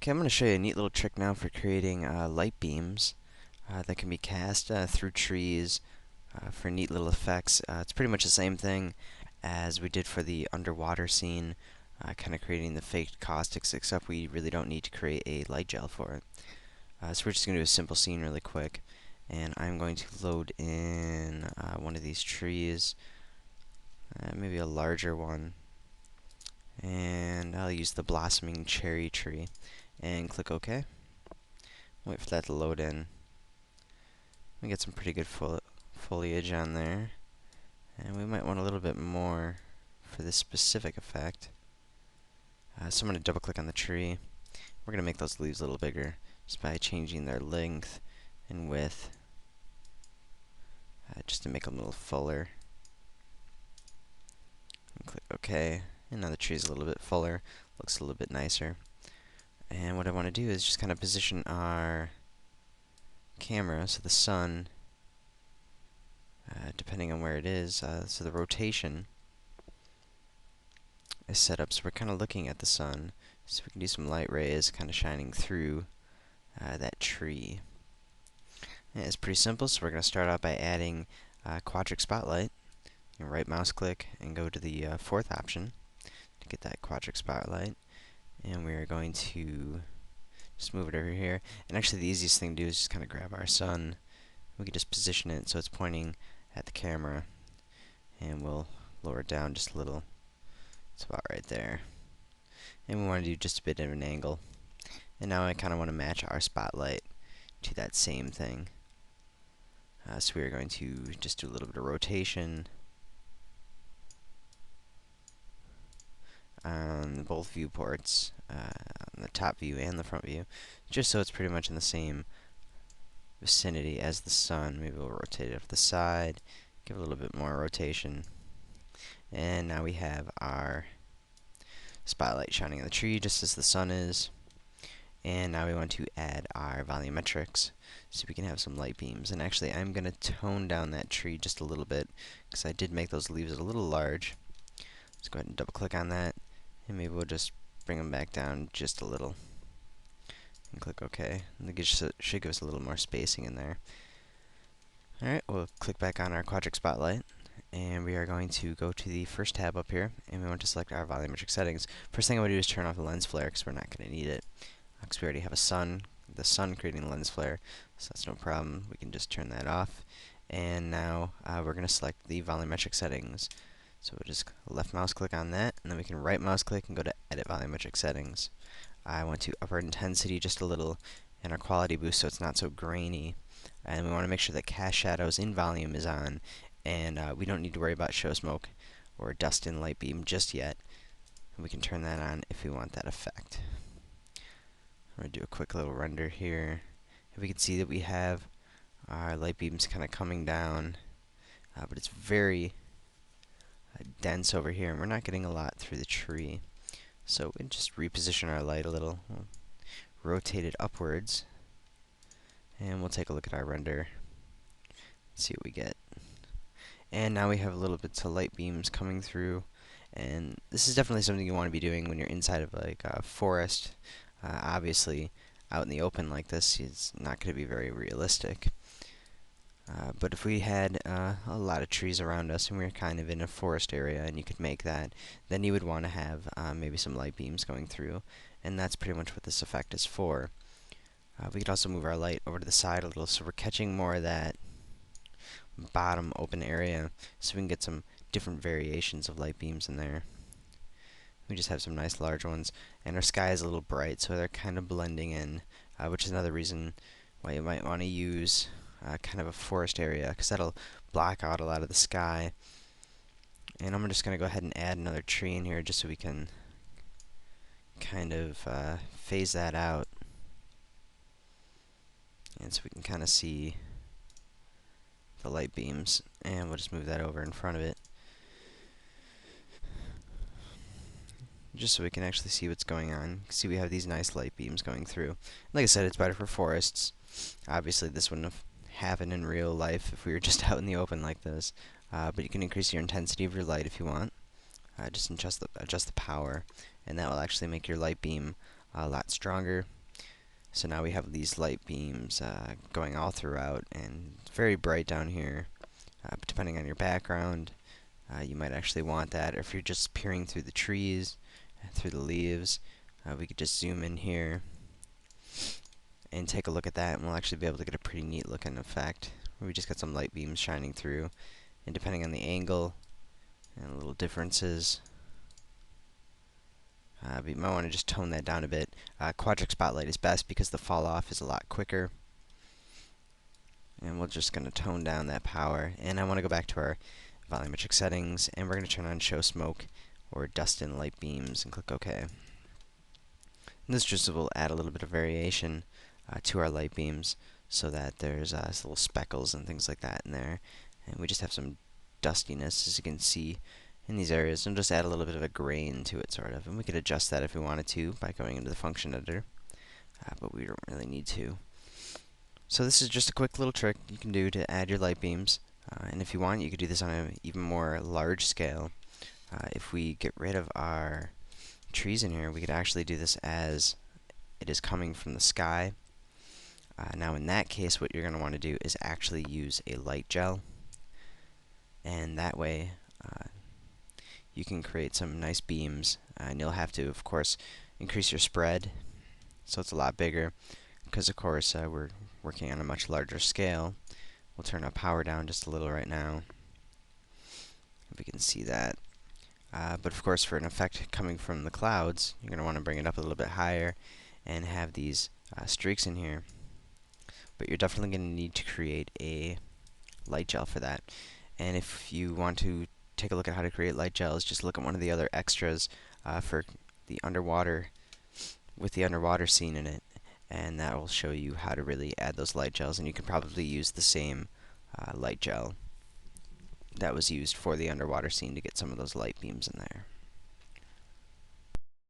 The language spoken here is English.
Okay, I'm going to show you a neat little trick now for creating light beams that can be cast through trees for neat little effects. It's pretty much the same thing as we did for the underwater scene, kind of creating the fake caustics, except we really don't need to create a light gel for it. So we're just going to do a simple scene really quick, and I'm going to load in one of these trees, maybe a larger one, and I'll use the blossoming cherry tree, and click OK. Wait for that to load in. We get some pretty good foliage on there, and we might want a little bit more for this specific effect. So I'm going to double click on the tree. We're going to make those leaves a little bigger just by changing their length and width, just to make them a little fuller. And click OK, and now the tree's a little bit fuller, looks a little bit nicer. And what I want to do is just kind of position our camera so the sun, depending on where it is, so the rotation is set up so we're kind of looking at the sun, so we can do some light rays kind of shining through that tree. And it's pretty simple, so we're going to start out by adding Quadric Spotlight. You can right mouse click and go to the fourth option to get that Quadric Spotlight, and we're going to just move it over here. And actually the easiest thing to do is just kind of grab our sun. We can just position it so it's pointing at the camera, and we'll lower it down just a little. It's about right there. And we want to do just a bit of an angle. And now I kind of want to match our spotlight to that same thing. So we are going to just do a little bit of rotation on both viewports, on the top view and the front view, just so it's pretty much in the same vicinity as the sun. Maybe we'll rotate it off the side, give it a little bit more rotation. And now we have our spotlight shining on the tree just as the sun is. And now we want to add our volumetrics so we can have some light beams. And actually I'm going to tone down that tree just a little bit because I did make those leaves a little large. Let's go ahead and double click on that, and maybe we'll just bring them back down just a little. And click OK. And it should give us a little more spacing in there. Alright, we'll click back on our Quadric Spotlight, and we are going to go to the first tab up here, and we want to select our volumetric settings. First thing I want to do is turn off the lens flare because we're not going to need it, because we already have the sun creating the lens flare, so that's no problem. We can just turn that off. And now we're going to select the volumetric settings. So we'll just left mouse click on that, and then we can right mouse click and go to edit volumetric settings. I want to up our intensity just a little and our quality boost so it's not so grainy. And we want to make sure that cast shadows in volume is on, and we don't need to worry about show smoke or dust in light beam just yet. And we can turn that on if we want that effect. I'm going to do a quick little render here. And we can see that we have our light beams kind of coming down, but it's very dense over here, and we're not getting a lot through the tree. So we just reposition our light a little, we'll rotate it upwards, and we'll take a look at our render, see what we get. And now we have a little bit of light beams coming through, and this is definitely something you want to be doing when you're inside of like a forest. Obviously, out in the open like this, it's not going to be very realistic. But if we had a lot of trees around us and we were kind of in a forest area and you could make that, then you would want to have maybe some light beams going through, and that's pretty much what this effect is for. We could also move our light over to the side a little so we're catching more of that bottom open area, so we can get some different variations of light beams in there. We just have some nice large ones, and our sky is a little bright, so they're kind of blending in, which is another reason why you might want to use kind of a forest area, because that'll block out a lot of the sky. And I'm just going to go ahead and add another tree in here just so we can kind of phase that out, and so we can kind of see the light beams. And we'll just move that over in front of it just so we can actually see what's going on. See, we have these nice light beams going through. Like I said, it's better for forests. Obviously this wouldn't have happened in real life if we were just out in the open like this, but you can increase your intensity of your light if you want. Just adjust the power, and that will actually make your light beam a lot stronger So now we have these light beams going all throughout, and very bright down here. Depending on your background, you might actually want that. Or if you're just peering through the trees, through the leaves, we could just zoom in here and take a look at that, and we'll actually be able to get a pretty neat looking effect. We just got some light beams shining through, and depending on the angle and little differences, but you might want to just tone that down a bit. Quadric Spotlight is best because the fall off is a lot quicker. And we're just going to tone down that power. And I want to go back to our volumetric settings, and we're going to turn on show smoke or dust in light beams and click OK. And this just will add a little bit of variation to our light beams so that there's little speckles and things like that in there. And we just have some dustiness, as you can see, in these areas, and just add a little bit of a grain to it, sort of. And we could adjust that if we wanted to by going into the function editor, but we don't really need to. So this is just a quick little trick you can do to add your light beams, and if you want, you could do this on an even more large scale. If we get rid of our trees in here, we could actually do this as it is coming from the sky. Now in that case, what you're going to want to do is actually use a light gel, and that way you can create some nice beams, and you'll have to, of course, increase your spread so it's a lot bigger, because of course we're working on a much larger scale. We'll turn our power down just a little right now, if we can see that. But of course, for an effect coming from the clouds, you're going to want to bring it up a little bit higher and have these streaks in here. But you're definitely going to need to create a light gel for that. And if you want to take a look at how to create light gels, just look at one of the other extras for the underwater, with the underwater scene in it, and that will show you how to really add those light gels. And you can probably use the same light gel that was used for the underwater scene to get some of those light beams in there.